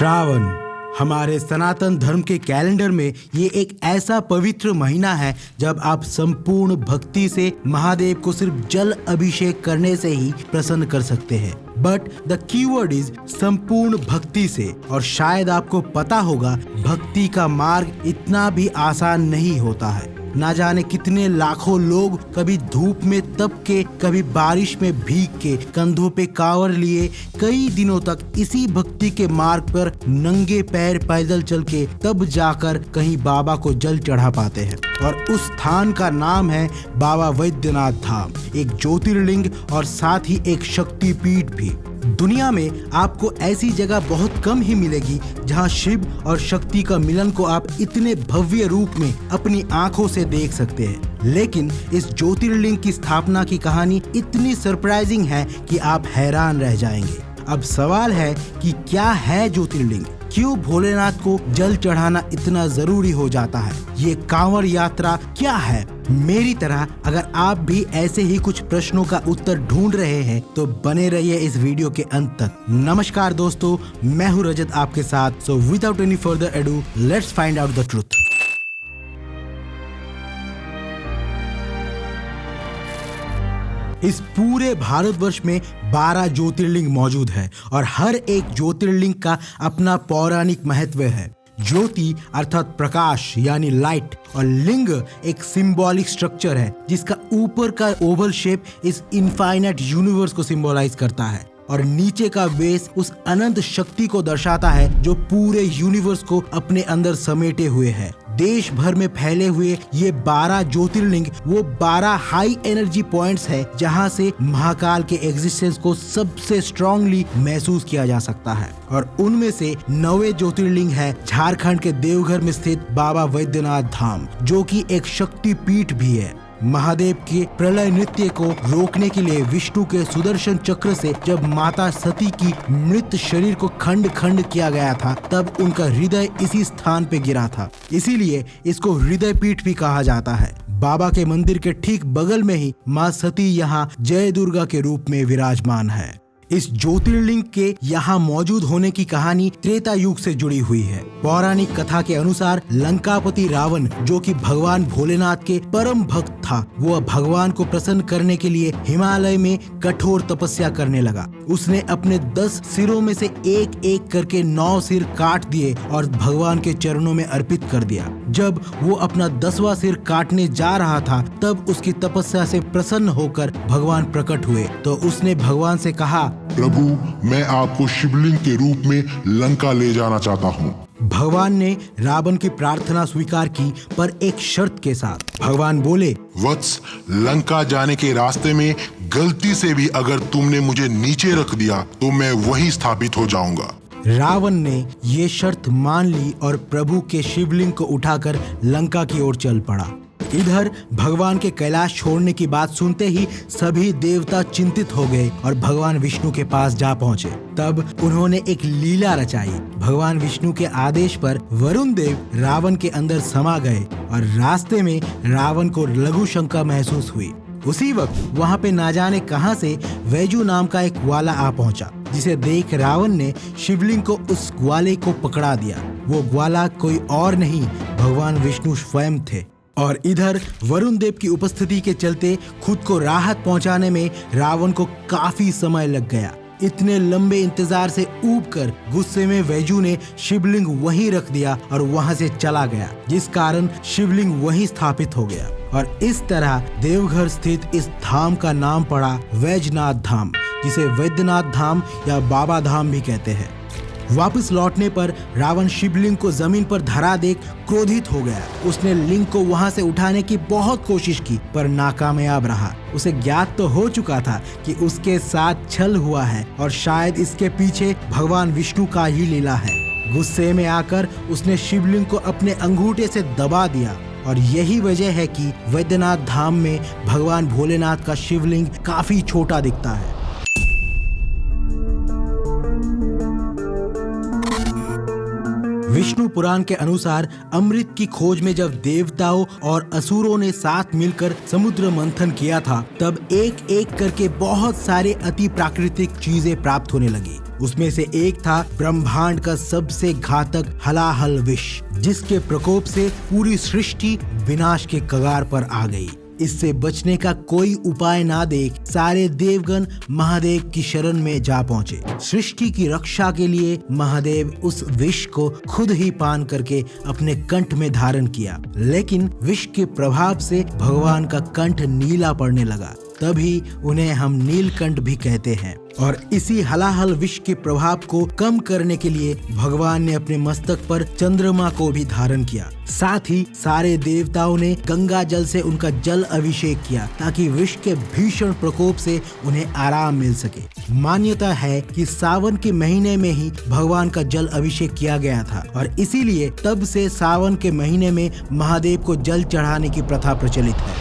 श्रावण हमारे सनातन धर्म के कैलेंडर में ये एक ऐसा पवित्र महीना है जब आप संपूर्ण भक्ति से महादेव को सिर्फ जल अभिषेक करने से ही प्रसन्न कर सकते हैं। बट द कीवर्ड इज संपूर्ण भक्ति से। और शायद आपको पता होगा, भक्ति का मार्ग इतना भी आसान नहीं होता है। ना जाने कितने लाखों लोग कभी धूप में तप के, कभी बारिश में भीग के, कंधों पे कांवर लिए कई दिनों तक इसी भक्ति के मार्ग पर नंगे पैर पैदल चल के तब जाकर कहीं बाबा को जल चढ़ा पाते हैं। और उस स्थान का नाम है बाबा वैद्यनाथ धाम, एक ज्योतिर्लिंग और साथ ही एक शक्तिपीठ भी। दुनिया में आपको ऐसी जगह बहुत कम ही मिलेगी जहां शिव और शक्ति का मिलन को आप इतने भव्य रूप में अपनी आंखों से देख सकते हैं। लेकिन इस ज्योतिर्लिंग की स्थापना की कहानी इतनी सरप्राइजिंग है कि आप हैरान रह जाएंगे। अब सवाल है कि क्या है ज्योतिर्लिंग, क्यों भोलेनाथ को जल चढ़ाना इतना जरूरी हो जाता है, ये कांवड़ यात्रा क्या है। मेरी तरह अगर आप भी ऐसे ही कुछ प्रश्नों का उत्तर ढूंढ रहे हैं तो बने रहिए इस वीडियो के अंत तक। नमस्कार दोस्तों, मैं हूं रजत आपके साथ। So without any further edu, let's find out the truth. इस पूरे भारतवर्ष में 12 ज्योतिर्लिंग मौजूद है और हर एक ज्योतिर्लिंग का अपना पौराणिक महत्व है। ज्योति अर्थात प्रकाश यानी लाइट, और लिंग एक सिंबॉलिक स्ट्रक्चर है जिसका ऊपर का ओवल शेप इस इनफाइनाइट यूनिवर्स को सिंबलाइज करता है और नीचे का बेस उस अनंत शक्ति को दर्शाता है जो पूरे यूनिवर्स को अपने अंदर समेटे हुए है। देश भर में फैले हुए ये 12 ज्योतिर्लिंग वो 12 हाई एनर्जी पॉइंट्स है जहां से महाकाल के एग्जिस्टेंस को सबसे स्ट्रांगली महसूस किया जा सकता है। और उनमें से 9वें ज्योतिर्लिंग है झारखंड के देवघर में स्थित बाबा वैद्यनाथ धाम, जो कि एक शक्ति पीठ भी है। महादेव के प्रलय नृत्य को रोकने के लिए विष्णु के सुदर्शन चक्र से जब माता सती की मृत शरीर को खंड खंड किया गया था, तब उनका हृदय इसी स्थान पे गिरा था। इसीलिए इसको हृदय पीठ भी कहा जाता है। बाबा के मंदिर के ठीक बगल में ही माँ सती यहाँ जय दुर्गा के रूप में विराजमान है। इस ज्योतिर्लिंग के यहाँ मौजूद होने की कहानी त्रेता युग से जुड़ी हुई है। पौराणिक कथा के अनुसार लंकापति रावण, जो कि भगवान भोलेनाथ के परम भक्त था, वो भगवान को प्रसन्न करने के लिए हिमालय में कठोर तपस्या करने लगा। उसने अपने 10 सिरों में से एक एक करके 9 सिर काट दिए और भगवान के चरणों में अर्पित कर दिया। जब वो अपना 10वां सिर काटने जा रहा था, तब उसकी तपस्या से प्रसन्न होकर भगवान प्रकट हुए। तो उसने भगवान से कहा, प्रभु, मैं आपको शिवलिंग के रूप में लंका ले जाना चाहता हूँ। भगवान ने रावण की प्रार्थना स्वीकार की, पर एक शर्त के साथ। भगवान बोले, वत्स, लंका जाने के रास्ते में गलती से भी अगर तुमने मुझे नीचे रख दिया तो मैं वहीं स्थापित हो जाऊंगा। रावण ने ये शर्त मान ली और प्रभु के शिवलिंग को उठाकर लंका की ओर चल पड़ा। इधर भगवान के कैलाश छोड़ने की बात सुनते ही सभी देवता चिंतित हो गए और भगवान विष्णु के पास जा पहुंचे। तब उन्होंने एक लीला रचाई। भगवान विष्णु के आदेश पर वरुण देव रावण के अंदर समा गए और रास्ते में रावण को लघु शंका महसूस हुई। उसी वक्त वहाँ पे ना जाने कहां से वैजू नाम का एक ग्वाला आ पहुंचा, जिसे देख रावण ने शिवलिंग को उस ग्वाले को पकड़ा दिया। वो ग्वाला कोई और नहीं, भगवान विष्णु स्वयं थे। और इधर वरुण देव की उपस्थिति के चलते खुद को राहत पहुंचाने में रावण को काफी समय लग गया। इतने लंबे इंतजार से ऊबकर गुस्से में वैजू ने शिवलिंग वहीं रख दिया और वहां से चला गया, जिस कारण शिवलिंग वहीं स्थापित हो गया। और इस तरह देवघर स्थित इस धाम का नाम पड़ा वैजनाथ धाम, जिसे वैद्यनाथ धाम या बाबा धाम भी कहते हैं। वापस लौटने पर रावण शिवलिंग को जमीन पर धरा देख क्रोधित हो गया। उसने लिंग को वहां से उठाने की बहुत कोशिश की, पर नाकामयाब रहा। उसे ज्ञात तो हो चुका था कि उसके साथ छल हुआ है और शायद इसके पीछे भगवान विष्णु का ही लीला है। गुस्से में आकर उसने शिवलिंग को अपने अंगूठे से दबा दिया और यही वजह है कि वैद्यनाथ धाम में भगवान भोलेनाथ का शिवलिंग काफी छोटा दिखता है। विष्णु पुराण के अनुसार अमृत की खोज में जब देवताओं और असुरों ने साथ मिलकर समुद्र मंथन किया था, तब एक एक करके बहुत सारे अति प्राकृतिक चीजें प्राप्त होने लगी। उसमें से एक था ब्रह्मांड का सबसे घातक हलाहल विष, जिसके प्रकोप से पूरी सृष्टि विनाश के कगार पर आ गई। इससे बचने का कोई उपाय ना देख सारे देवगण महादेव की शरण में जा पहुंचे। सृष्टि की रक्षा के लिए महादेव उस विष को खुद ही पान करके अपने कंठ में धारण किया, लेकिन विष के प्रभाव से भगवान का कंठ नीला पड़ने लगा। तभी उन्हें हम नीलकंठ भी कहते हैं। और इसी हलाहल विष के प्रभाव को कम करने के लिए भगवान ने अपने मस्तक पर चंद्रमा को भी धारण किया। साथ ही सारे देवताओं ने गंगा जल से उनका जल अभिषेक किया ताकि विष के भीषण प्रकोप से उन्हें आराम मिल सके। मान्यता है कि सावन के महीने में ही भगवान का जल अभिषेक किया गया था और इसीलिए तब से सावन के महीने में महादेव को जल चढ़ाने की प्रथा प्रचलित है।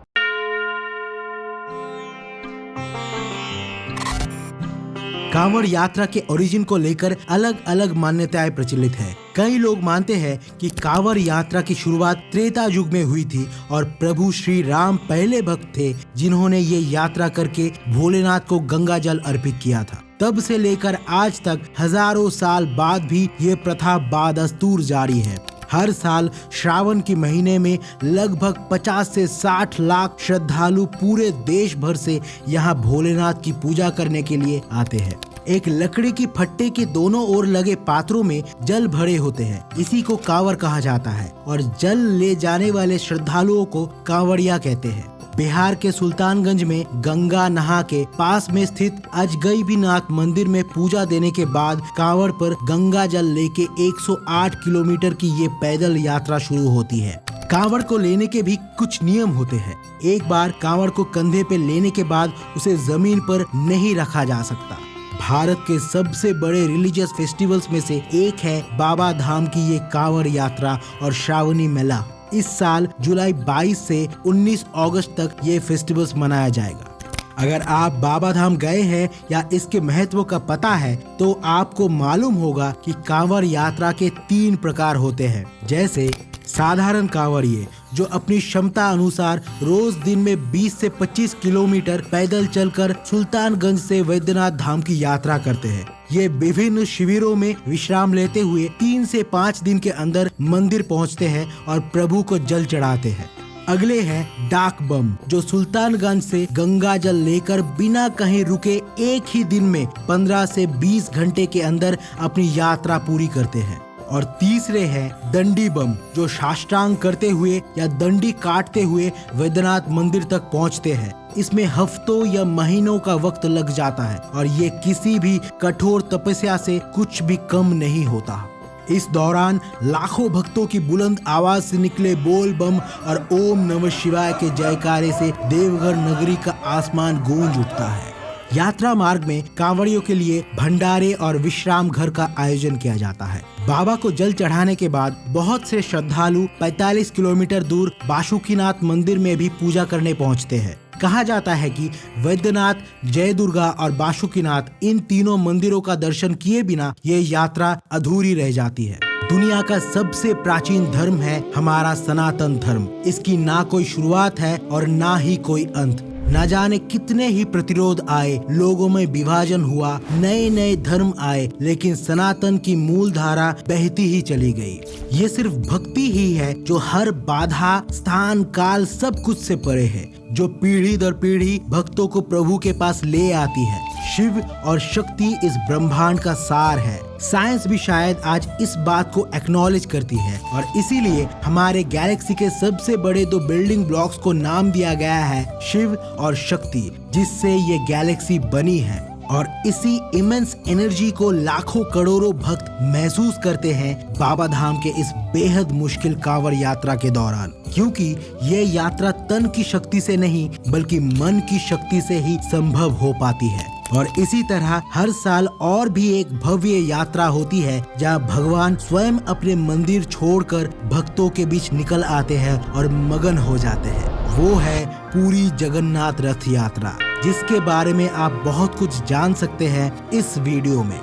कांवड़ यात्रा के ओरिजिन को लेकर अलग अलग मान्यताएं प्रचलित है। कई लोग मानते हैं कि कांवड़ यात्रा की शुरुआत त्रेता युग में हुई थी और प्रभु श्री राम पहले भक्त थे जिन्होंने ये यात्रा करके भोलेनाथ को गंगा जल अर्पित किया था। तब से लेकर आज तक हजारों साल बाद भी ये प्रथा बादस्तूर जारी है। हर साल श्रावण के महीने में लगभग 50 से 60 लाख श्रद्धालु पूरे देश भर से यहाँ भोलेनाथ की पूजा करने के लिए आते हैं। एक लकड़ी की फट्टे के दोनों ओर लगे पात्रों में जल भरे होते हैं। इसी को कांवड़ कहा जाता है और जल ले जाने वाले श्रद्धालुओं को कांवड़िया कहते हैं। बिहार के सुल्तानगंज में गंगा नहा के पास में स्थित अजगैबीनाथ मंदिर में पूजा देने के बाद कांवड़ पर गंगा जल लेके 108 किलोमीटर की ये पैदल यात्रा शुरू होती है। कांवड़ को लेने के भी कुछ नियम होते हैं। एक बार कांवड़ को कंधे पे लेने के बाद उसे जमीन पर नहीं रखा जा सकता। भारत के सबसे बड़े रिलीजियस फेस्टिवल्स में से एक है बाबा धाम की ये कांवड़ यात्रा और श्रावणी मेला। इस साल जुलाई 22 से 19 अगस्त तक ये फेस्टिवल्स मनाया जाएगा। अगर आप बाबा धाम गए हैं या इसके महत्व का पता है तो आपको मालूम होगा कि कांवड़ यात्रा के 3 प्रकार होते हैं। जैसे साधारण कांवड़िए जो अपनी क्षमता अनुसार रोज दिन में 20 से 25 किलोमीटर पैदल चलकर सुल्तानगंज से वैद्यनाथ धाम की यात्रा करते हैं। ये विभिन्न शिविरों में विश्राम लेते हुए 3 से 5 दिन के अंदर मंदिर पहुंचते हैं और प्रभु को जल चढ़ाते हैं। अगले हैं डाक बम जो सुल्तानगंज से गंगा जल लेकर बिना कहीं रुके एक ही दिन में 15 से 20 घंटे के अंदर अपनी यात्रा पूरी करते हैं। और तीसरे हैं दंडी बम जो साष्टांग करते हुए या दंडी काटते हुए वैद्यनाथ मंदिर तक पहुंचते हैं। इसमें हफ्तों या महीनों का वक्त लग जाता है और ये किसी भी कठोर तपस्या से कुछ भी कम नहीं होता। इस दौरान लाखों भक्तों की बुलंद आवाज से निकले बोल बम और ओम नमः शिवाय के जयकारे से देवघर नगरी का आसमान गूंज उठता है। यात्रा मार्ग में कांवड़ियों के लिए भंडारे और विश्राम घर का आयोजन किया जाता है। बाबा को जल चढ़ाने के बाद बहुत से श्रद्धालु 45 किलोमीटर दूर बासुकीनाथ मंदिर में भी पूजा करने पहुंचते हैं। कहा जाता है कि वैद्यनाथ, जय दुर्गा और बासुकीनाथ इन तीनों मंदिरों का दर्शन किए बिना ये यात्रा अधूरी रह जाती है। दुनिया का सबसे प्राचीन धर्म है हमारा सनातन धर्म। इसकी ना कोई शुरुआत है और ना ही कोई अंत। न जाने कितने ही प्रतिरोध आए, लोगों में विभाजन हुआ, नए नए धर्म आए, लेकिन सनातन की मूल धारा बहती ही चली गई। ये सिर्फ भक्ति ही है जो हर बाधा, स्थान, काल सब कुछ से परे है, जो पीढ़ी दर पीढ़ी भक्तों को प्रभु के पास ले आती है। शिव और शक्ति इस ब्रह्मांड का सार है। साइंस भी शायद आज इस बात को एक्नॉलेज करती है और इसीलिए हमारे गैलेक्सी के सबसे बड़े 2 बिल्डिंग ब्लॉक्स को नाम दिया गया है शिव और शक्ति, जिससे ये गैलेक्सी बनी है। और इसी इमेंस एनर्जी को लाखों करोड़ों भक्त महसूस करते हैं बाबा धाम के इस बेहद मुश्किल कांवड़ यात्रा के दौरान, क्योंकि ये यात्रा तन की शक्ति से नहीं बल्कि मन की शक्ति से ही संभव हो पाती है। और इसी तरह हर साल और भी एक भव्य यात्रा होती है जहाँ भगवान स्वयं अपने मंदिर छोड़कर भक्तों के बीच निकल आते हैं और मगन हो जाते हैं। वो है पूरी जगन्नाथ रथ यात्रा, जिसके बारे में आप बहुत कुछ जान सकते हैं इस वीडियो में।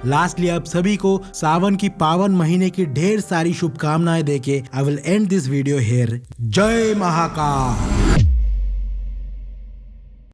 लास्टली आप सभी को सावन की पावन महीने की ढेर सारी शुभकामनाएं देके I will and this video here. जय महाकाल।